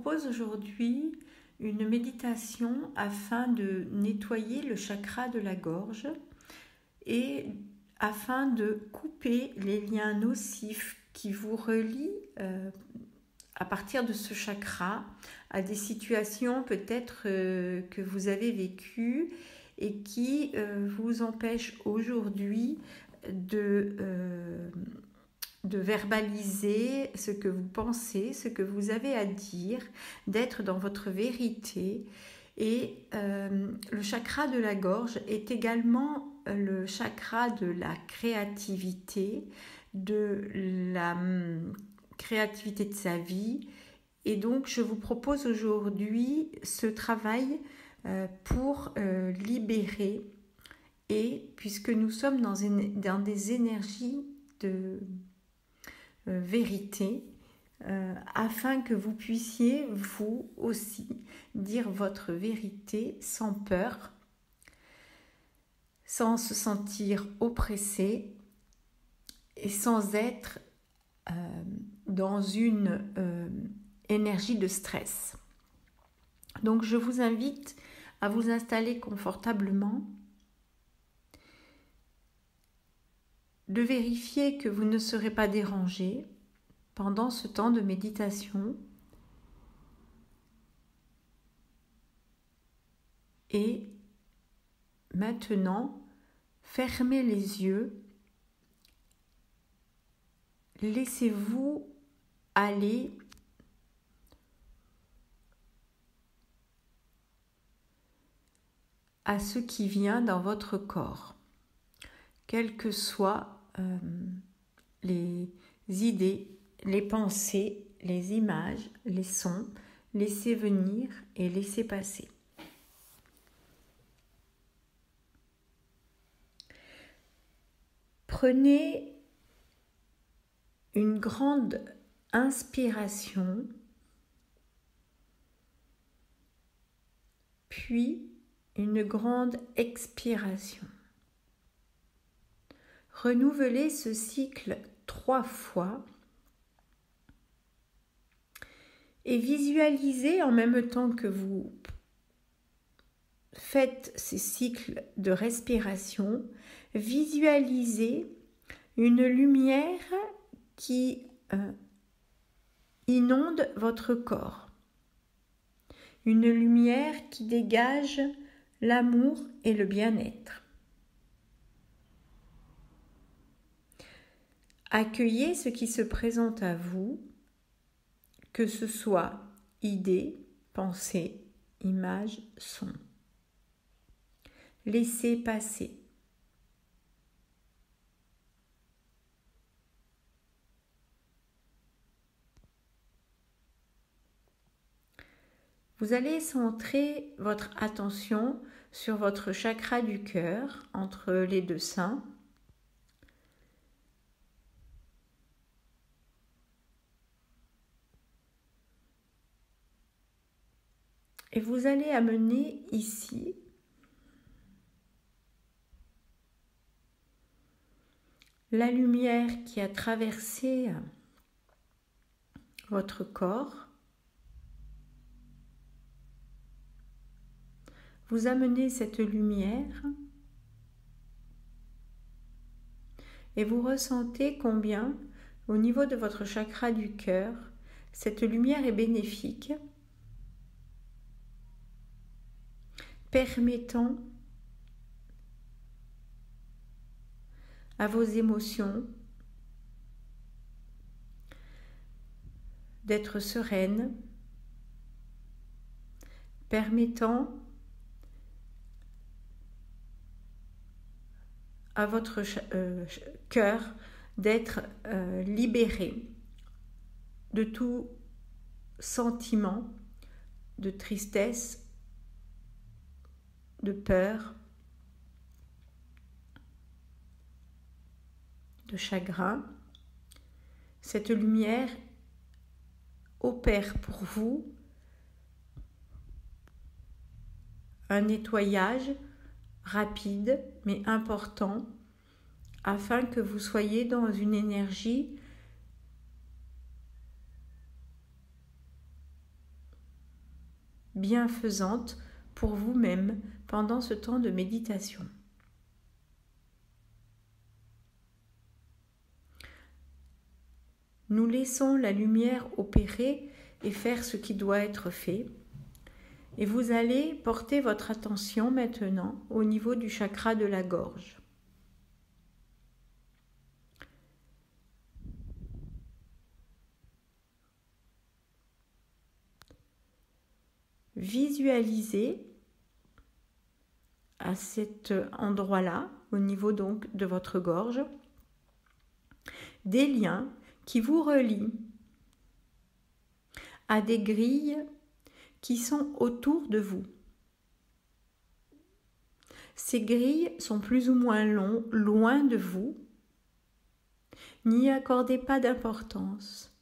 propose aujourd'hui une méditation afin de nettoyer le chakra de la gorge et afin de couper les liens nocifs qui vous relient à partir de ce chakra à des situations peut-être que vous avez vécues et qui vous empêchent aujourd'hui de verbaliser ce que vous pensez, ce que vous avez à dire, d'être dans votre vérité. Et le chakra de la gorge est également le chakra de la créativité, de la créativité de sa vie. Et donc, je vous propose aujourd'hui ce travail pour libérer. Et puisque nous sommes dans des énergies de vérité, afin que vous puissiez vous aussi dire votre vérité sans peur, sans se sentir oppressé et sans être dans une énergie de stress. Donc je vous invite à vous installer confortablement, de vérifier que vous ne serez pas dérangé pendant ce temps de méditation et maintenant fermez les yeux, laissez-vous aller à ce qui vient dans votre corps, quelles que soient les idées, les pensées, les images, les sons, laissez venir et laissez passer. Prenez une grande inspiration, puis une grande expiration. Renouvelez ce cycle 3 fois et visualisez en même temps que vous faites ces cycles de respiration, visualisez une lumière qui inonde votre corps. Une lumière qui dégage l'amour et le bien-être. Accueillez ce qui se présente à vous, que ce soit idées, pensées, images, sons. Laissez passer. Vous allez centrer votre attention sur votre chakra du cœur, entre les deux seins. Et vous allez amener ici la lumière qui a traversé votre corps. Vous amenez cette lumière et vous ressentez combien, au niveau de votre chakra du cœur, cette lumière est bénéfique, permettant à vos émotions d'être sereines, permettant à votre cœur d'être libéré de tout sentiment de tristesse, de peur, de chagrin. Cette lumière opère pour vous un nettoyage rapide mais important afin que vous soyez dans une énergie bienfaisante pour vous-même pendant ce temps de méditation. Nous laissons la lumière opérer et faire ce qui doit être fait. Et vous allez porter votre attention maintenant au niveau du chakra de la gorge. Visualisez à cet endroit-là, au niveau donc de votre gorge, des liens qui vous relient à des grilles qui sont autour de vous. Ces grilles sont plus ou moins loin de vous. N'y accordez pas d'importance.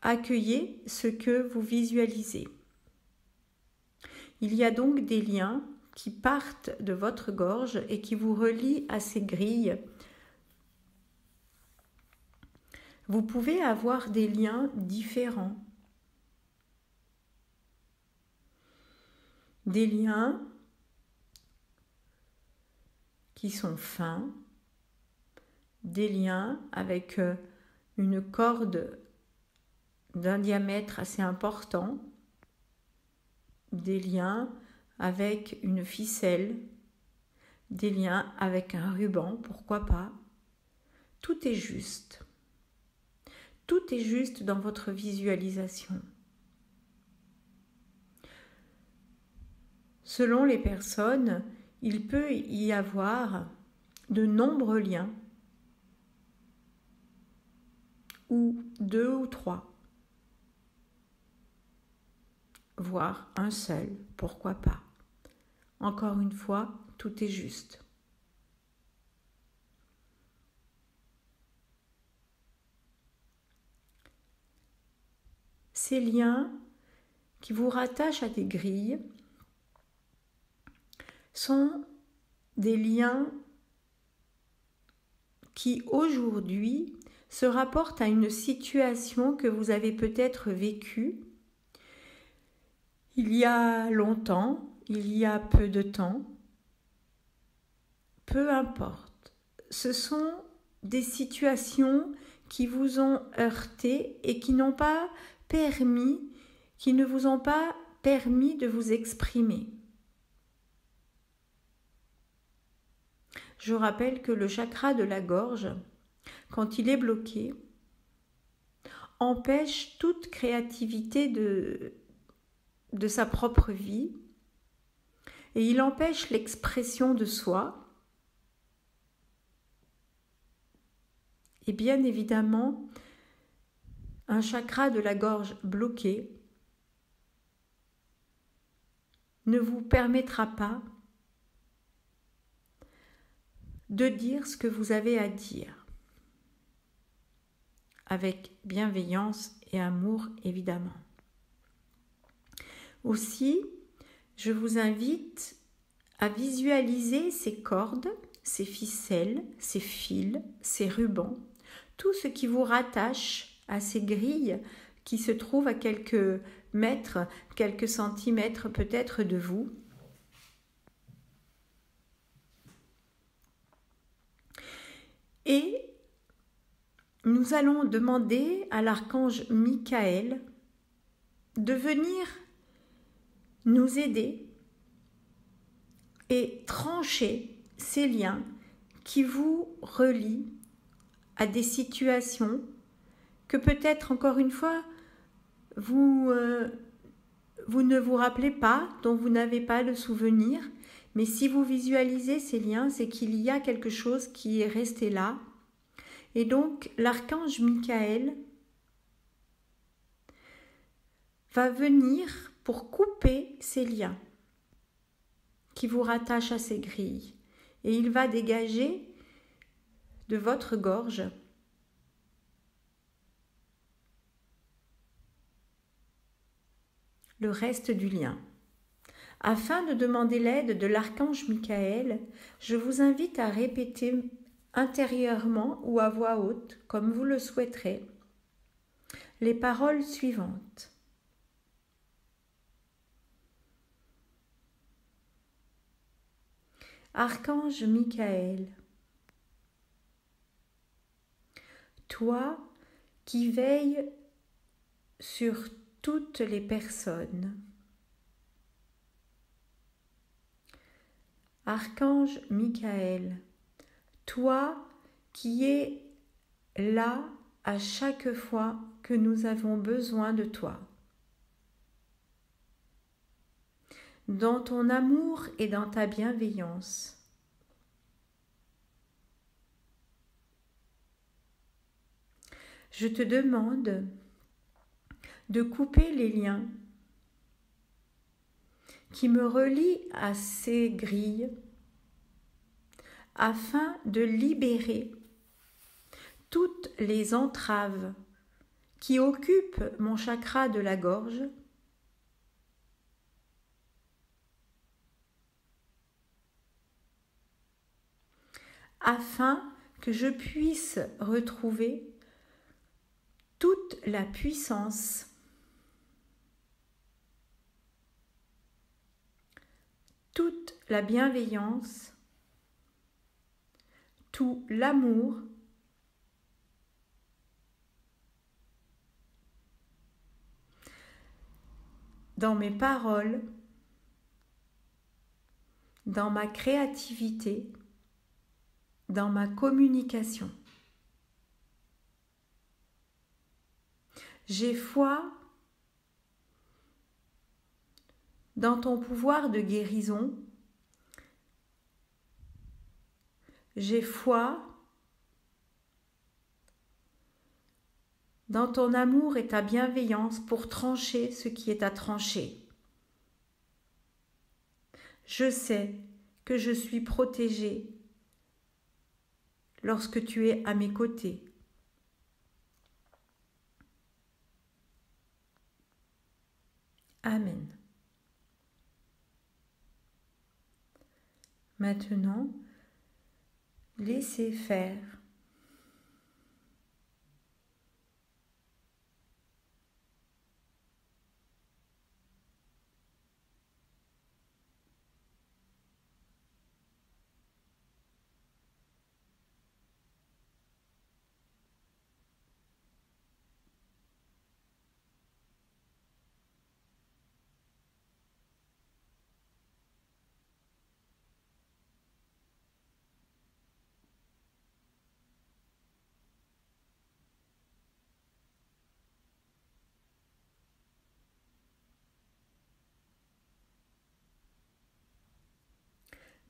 Accueillez ce que vous visualisez. Il y a donc des liens qui partent de votre gorge et qui vous relient à ces grilles. Vous pouvez avoir des liens différents. Des liens qui sont fins, des liens avec une corde d'un diamètre assez important, des liens avec une ficelle, des liens avec un ruban, pourquoi pas. Tout est juste. Tout est juste dans votre visualisation. Selon les personnes, il peut y avoir de nombreux liens, ou 2 ou 3, voire un seul, pourquoi pas. Encore une fois, tout est juste. Ces liens qui vous rattachent à des grilles sont des liens qui aujourd'hui se rapportent à une situation que vous avez peut-être vécue il y a longtemps, il y a peu de temps, peu importe. Ce sont des situations qui vous ont heurté et qui ne vous ont pas permis de vous exprimer. Je rappelle que le chakra de la gorge, quand il est bloqué, empêche toute créativité de sa propre vie et il empêche l'expression de soi. Et bien évidemment, un chakra de la gorge bloqué ne vous permettra pas de dire ce que vous avez à dire, avec bienveillance et amour évidemment. Aussi, je vous invite à visualiser ces cordes, ces ficelles, ces fils, ces rubans, tout ce qui vous rattache à ces grilles qui se trouvent à quelques mètres, quelques centimètres peut-être de vous. Et nous allons demander à l'archange Michael de venir nous aider et trancher ces liens qui vous relient à des situations que peut-être encore une fois vous ne vous rappelez pas, dont vous n'avez pas le souvenir, mais si vous visualisez ces liens, c'est qu'il y a quelque chose qui est resté là. Et donc l'archange Michael va venir pour couper ces liens qui vous rattachent à ces grilles. Et il va dégager de votre gorge le reste du lien. Afin de demander l'aide de l'archange Michael, je vous invite à répéter intérieurement ou à voix haute, comme vous le souhaiterez, les paroles suivantes. Archange Michael, toi qui veilles sur toutes les personnes. Archange Michael, toi qui es là à chaque fois que nous avons besoin de toi. Dans ton amour et dans ta bienveillance. Je te demande de couper les liens qui me relient à ces grilles afin de libérer toutes les entraves qui occupent mon chakra de la gorge afin que je puisse retrouver toute la puissance, toute la bienveillance, tout l'amour dans mes paroles, dans ma créativité, dans ma communication. J'ai foi dans ton pouvoir de guérison. J'ai foi dans ton amour et ta bienveillance pour trancher ce qui est à trancher. Je sais que je suis protégée lorsque tu es à mes côtés. Amen. Maintenant, laissez faire.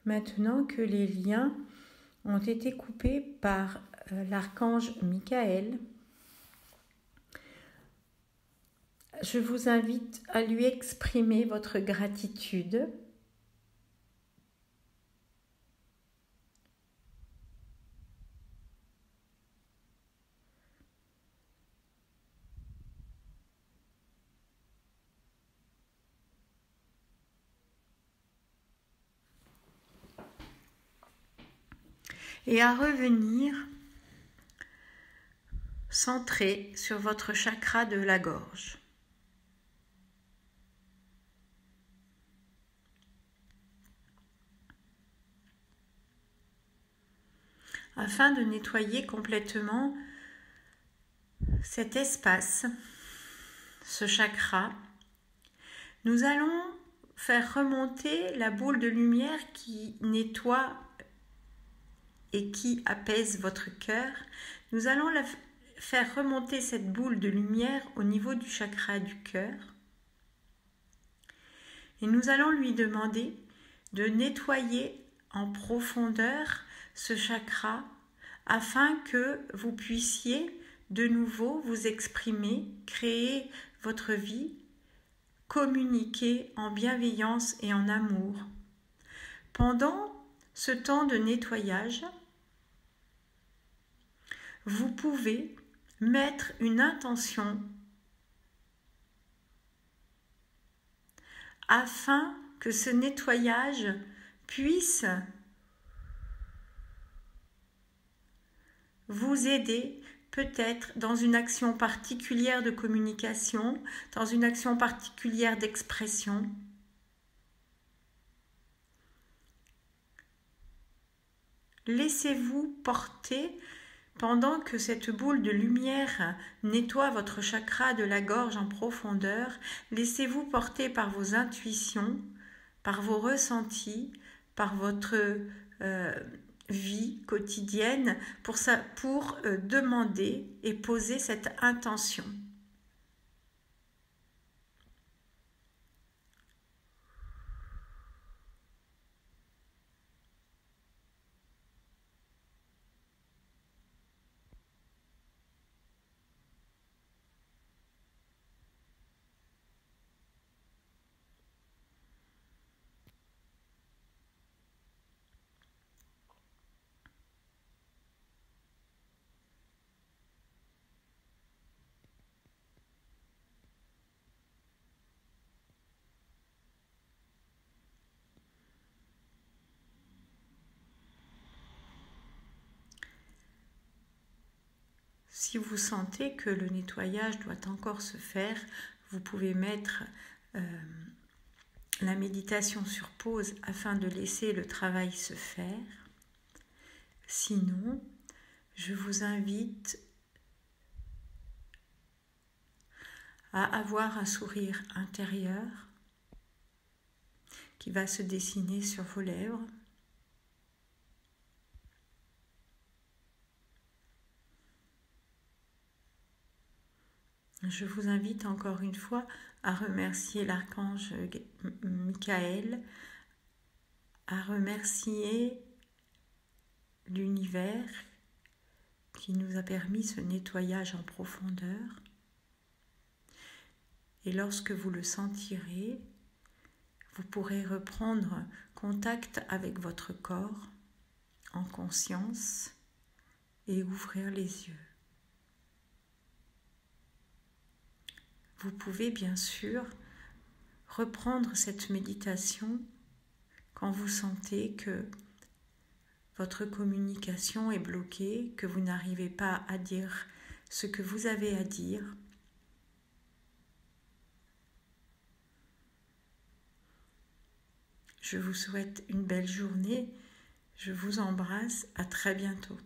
Maintenant que les liens ont été coupés par l'archange Michael, je vous invite à lui exprimer votre gratitude. Et à revenir centré sur votre chakra de la gorge. Afin de nettoyer complètement cet espace, ce chakra, nous allons faire remonter la boule de lumière qui nettoie et qui apaise votre cœur. Nous allons faire remonter cette boule de lumière au niveau du chakra du cœur. Et nous allons lui demander de nettoyer en profondeur ce chakra afin que vous puissiez de nouveau vous exprimer, créer votre vie, communiquer en bienveillance et en amour. Pendant ce temps de nettoyage, vous pouvez mettre une intention afin que ce nettoyage puisse vous aider peut-être dans une action particulière de communication, dans une action particulière d'expression. laissez-vous porter pendant que cette boule de lumière nettoie votre chakra de la gorge en profondeur. Laissez-vous porter par vos intuitions, par vos ressentis, par votre vie quotidienne pour demander et poser cette intention. Si vous sentez que le nettoyage doit encore se faire, vous pouvez mettre la méditation sur pause afin de laisser le travail se faire. Sinon, je vous invite à avoir un sourire intérieur qui va se dessiner sur vos lèvres. Je vous invite encore une fois à remercier l'archange Michael, à remercier l'univers qui nous a permis ce nettoyage en profondeur. Et lorsque vous le sentirez, vous pourrez reprendre contact avec votre corps en conscience et ouvrir les yeux. Vous pouvez bien sûr reprendre cette méditation quand vous sentez que votre communication est bloquée, que vous n'arrivez pas à dire ce que vous avez à dire. Je vous souhaite une belle journée. Je vous embrasse. À très bientôt.